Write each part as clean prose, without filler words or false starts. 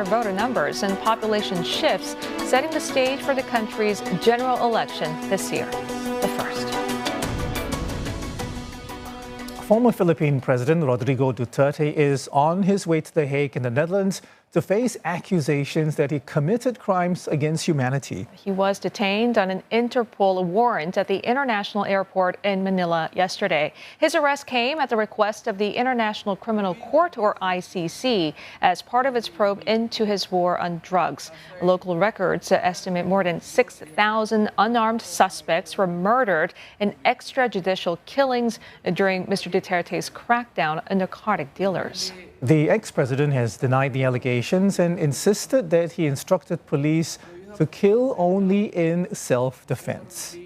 higher voter numbers and population shifts, setting the stage for the country's general election this year, the first. Former Philippine President Rodrigo Duterte is on his way to The Hague in the Netherlands to face accusations that he committed crimes against humanity. He was detained on an Interpol warrant at the International Airport in Manila yesterday. His arrest came at the request of the International Criminal Court, or ICC, as part of its probe into his war on drugs. Local records estimate more than 6,000 unarmed suspects were murdered in extrajudicial killings during Mr. Duterte's crackdown on narcotic dealers. The ex-president has denied the allegations and insisted that he instructed police to kill only in self-defense.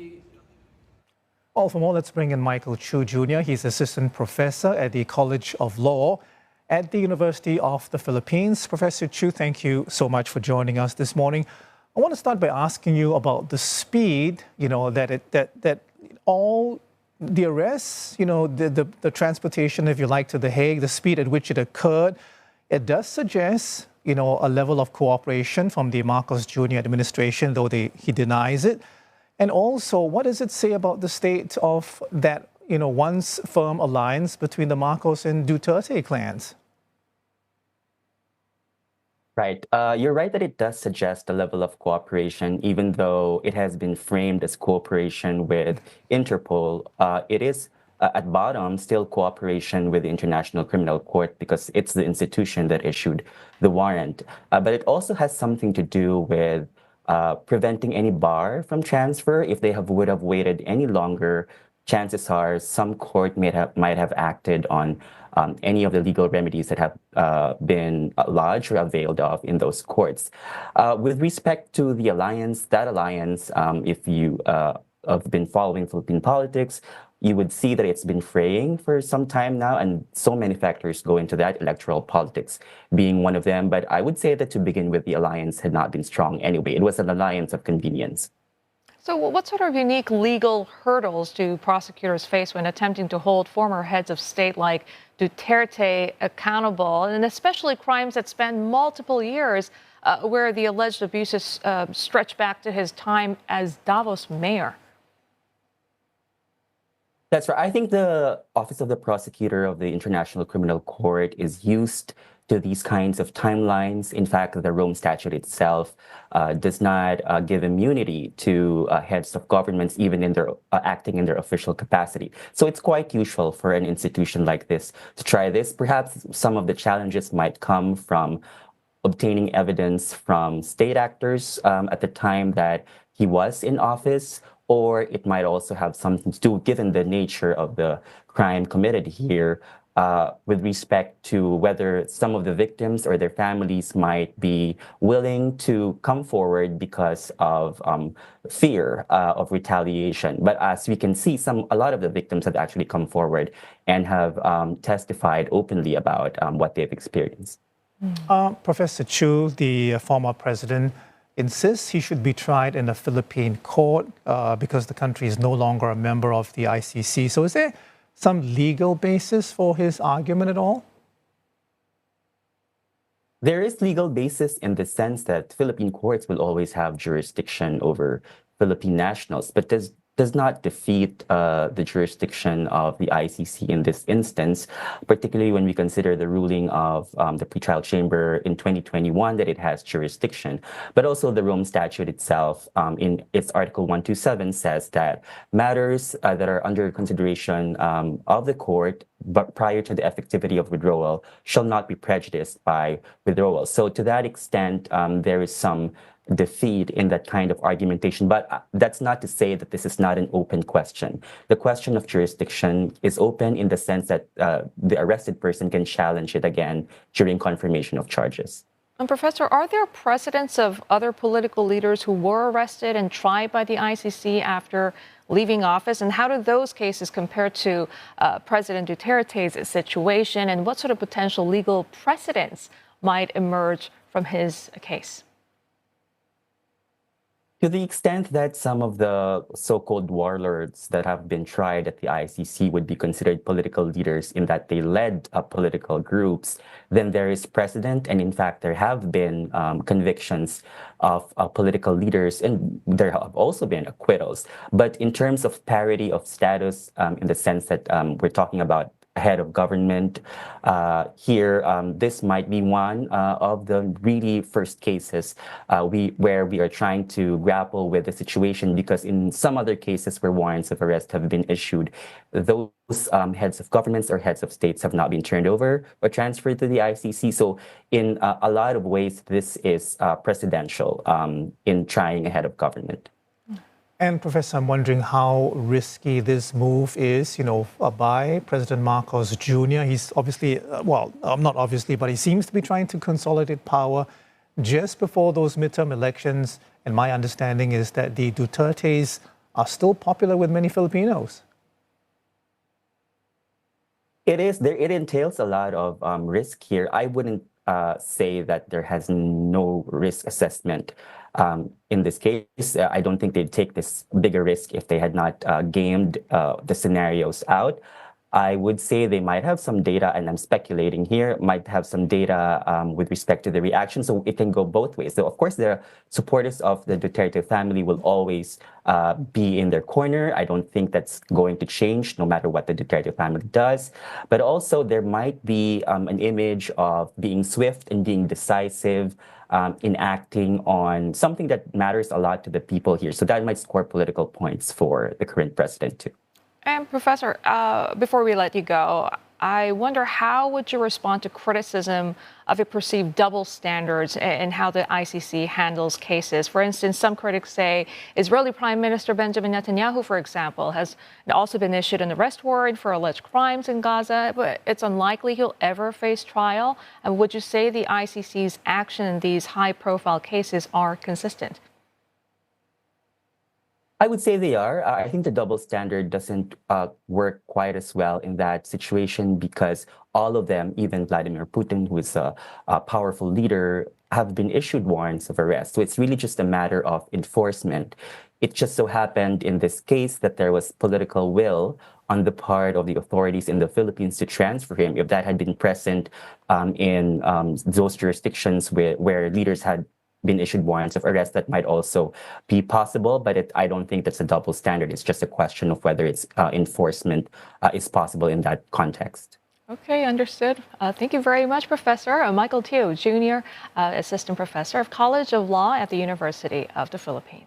Well, for more, let's bring in Michael Tiu Jr. He's assistant professor at the College of Law at the University of the Philippines. Professor Tiu, thank you so much for joining us this morning. I want to start by asking you about the speed, that all the arrests, the transportation, if you like, to The Hague, the speed at which it occurred, it does suggest, a level of cooperation from the Marcos Jr. administration, though he denies it. And also, what does it say about the state of that, once firm alliance between the Marcos and Duterte clans? Right. You're right that it does suggest a level of cooperation, even though it has been framed as cooperation with Interpol. It is, at bottom, still cooperation with the International Criminal Court because it's the institution that issued the warrant. But it also has something to do with preventing any bar from transfer. If they would have waited any longer, chances are some court might have acted on any of the legal remedies that have been lodged or availed of in those courts. With respect to the alliance, if you have been following Philippine politics, you would see that it's been fraying for some time now, and so many factors go into that, electoral politics being one of them. But I would say that to begin with, the alliance had not been strong anyway. It was an alliance of convenience. So what sort of unique legal hurdles do prosecutors face when attempting to hold former heads of state like Duterte accountable, and especially crimes that span multiple years, where the alleged abuses stretch back to his time as Davos mayor? That's right. I think the Office of the Prosecutor of the International Criminal Court is used to these kinds of timelines. In fact, the Rome Statute itself does not give immunity to heads of governments, even in their acting in their official capacity. So it's quite usual for an institution like this to try this. Perhaps some of the challenges might come from obtaining evidence from state actors at the time that he was in office, or it might also have something to do, given the nature of the crime committed here, with respect to whether some of the victims or their families might be willing to come forward because of fear of retaliation. But as we can see, a lot of the victims have actually come forward and have testified openly about what they've experienced. Professor Tiu, the former president, insists he should be tried in a Philippine court because the country is no longer a member of the ICC. So is there some legal basis for his argument at all? There is legal basis in the sense that Philippine courts will always have jurisdiction over Philippine nationals, but does not defeat the jurisdiction of the ICC in this instance, particularly when we consider the ruling of the pretrial chamber in 2021 that it has jurisdiction. But also the Rome Statute itself, in its Article 127, says that matters that are under consideration of the court, but prior to the effectivity of withdrawal, shall not be prejudiced by withdrawal. So to that extent, there is some defeat in that kind of argumentation. But that's not to say that this is not an open question. The question of jurisdiction is open in the sense that the arrested person can challenge it again during confirmation of charges. And Professor, are there precedents of other political leaders who were arrested and tried by the ICC after leaving office? And how do those cases compare to President Duterte's situation? And what sort of potential legal precedents might emerge from his case? To the extent that some of the so-called warlords that have been tried at the ICC would be considered political leaders in that they led political groups, then there is precedent. And in fact, there have been convictions of political leaders, and there have also been acquittals. But in terms of parity of status, in the sense that we're talking about head of government. Here, this might be one of the really first cases where we are trying to grapple with the situation, because in some other cases where warrants of arrest have been issued, those heads of governments or heads of states have not been turned over or transferred to the ICC. So in a lot of ways, this is precedential in trying a head of government. And Professor, I'm wondering how risky this move is, by President Marcos Jr. He's obviously, not obviously, but he seems to be trying to consolidate power just before those midterm elections. And my understanding is that the Dutertes are still popular with many Filipinos. It is. It entails a lot of risk here. I wouldn't say that there has no risk assessment. In this case, I don't think they'd take this bigger risk if they had not gamed the scenarios out. I would say they might have some data, and I'm speculating here, might have some data with respect to the reaction. So it can go both ways. So of course, the supporters of the Duterte family will always be in their corner. I don't think that's going to change no matter what the Duterte family does. But also there might be an image of being swift and being decisive in acting on something that matters a lot to the people here. So that might score political points for the current president too. And Professor, before we let you go, I wonder, how would you respond to criticism of a perceived double standards in how the ICC handles cases? For instance, some critics say Israeli Prime Minister Benjamin Netanyahu, for example, has also been issued an arrest warrant for alleged crimes in Gaza, but it's unlikely he'll ever face trial. And would you say the ICC's action in these high-profile cases are consistent? I would say they are. I think the double standard doesn't work quite as well in that situation, because all of them, even Vladimir Putin, who is a powerful leader, have been issued warrants of arrest. So it's really just a matter of enforcement. It just so happened in this case that there was political will on the part of the authorities in the Philippines to transfer him. If that had been present in those jurisdictions where leaders had been issued warrants of arrest, that might also be possible, but I don't think that's a double standard. It's just a question of whether it's enforcement is possible in that context. Okay, understood. Thank you very much, Professor Michael Tiu Jr., Assistant Professor of College of Law at the University of the Philippines.